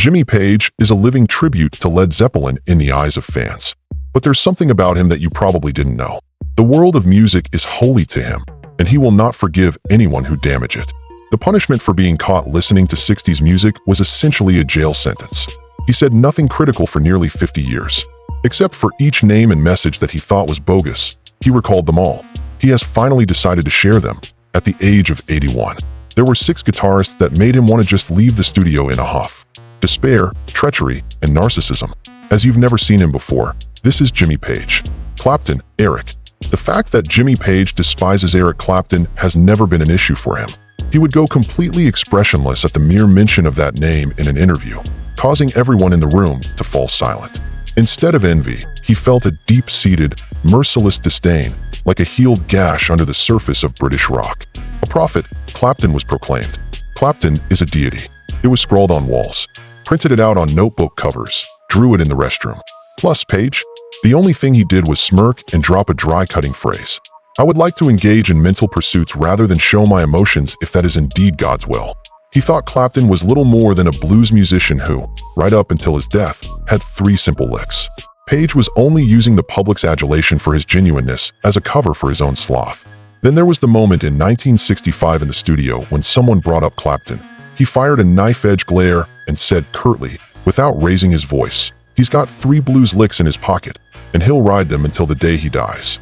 Jimmy Page is a living tribute to Led Zeppelin in the eyes of fans. But there's something about him that you probably didn't know. The world of music is holy to him, and he will not forgive anyone who damage it. The punishment for being caught listening to 60s music was essentially a jail sentence. He said nothing critical for nearly 50 years. Except for each name and message that he thought was bogus, he recalled them all. He has finally decided to share them, at the age of 81. There were 6 guitarists that made him want to just leave the studio in a huff. Despair, treachery, and narcissism. As you've never seen him before, this is Jimmy Page. Clapton, Eric. The fact that Jimmy Page despises Eric Clapton has never been an issue for him. He would go completely expressionless at the mere mention of that name in an interview, causing everyone in the room to fall silent. Instead of envy, he felt a deep-seated, merciless disdain, like a healed gash under the surface of British rock. A prophet, Clapton was proclaimed. Clapton is a deity. It was scrawled on walls, printed it out on notebook covers, drew it in the restroom. Plus, Page, the only thing he did was smirk and drop a dry-cutting phrase. I would like to engage in mental pursuits rather than show my emotions if that is indeed God's will. He thought Clapton was little more than a blues musician who, right up until his death, had 3 simple licks. Page was only using the public's adulation for his genuineness as a cover for his own sloth. Then there was the moment in 1965 in the studio when someone brought up Clapton. He fired a knife-edge glare and said curtly, without raising his voice, "He's got 3 blues licks in his pocket, and he'll ride them until the day he dies."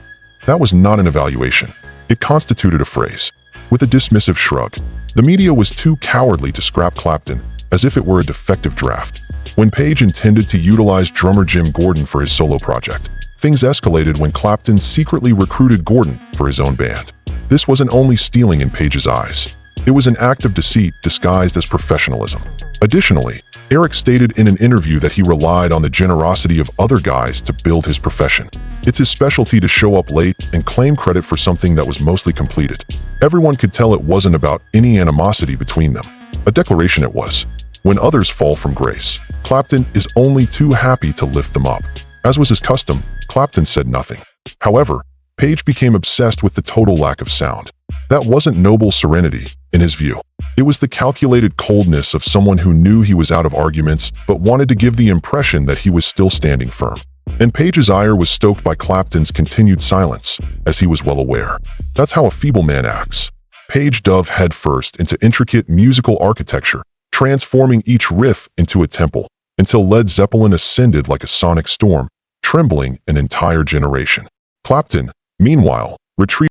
That was not an evaluation. It constituted a phrase. With a dismissive shrug, the media was too cowardly to scrap Clapton, as if it were a defective draft. When Page intended to utilize drummer Jim Gordon for his solo project, things escalated when Clapton secretly recruited Gordon for his own band. This wasn't only stealing in Page's eyes. It was an act of deceit disguised as professionalism. Additionally, Eric stated in an interview that he relied on the generosity of other guys to build his profession. It's his specialty to show up late and claim credit for something that was mostly completed. Everyone could tell it wasn't about any animosity between them. A declaration it was. When others fall from grace, Clapton is only too happy to lift them up. As was his custom, Clapton said nothing. However, Page became obsessed with the total lack of sound. That wasn't noble serenity, in his view. It was the calculated coldness of someone who knew he was out of arguments but wanted to give the impression that he was still standing firm. And Page's ire was stoked by Clapton's continued silence, as he was well aware. That's how a feeble man acts. Page dove headfirst into intricate musical architecture, transforming each riff into a temple, until Led Zeppelin ascended like a sonic storm, trembling an entire generation. Clapton, meanwhile, retreated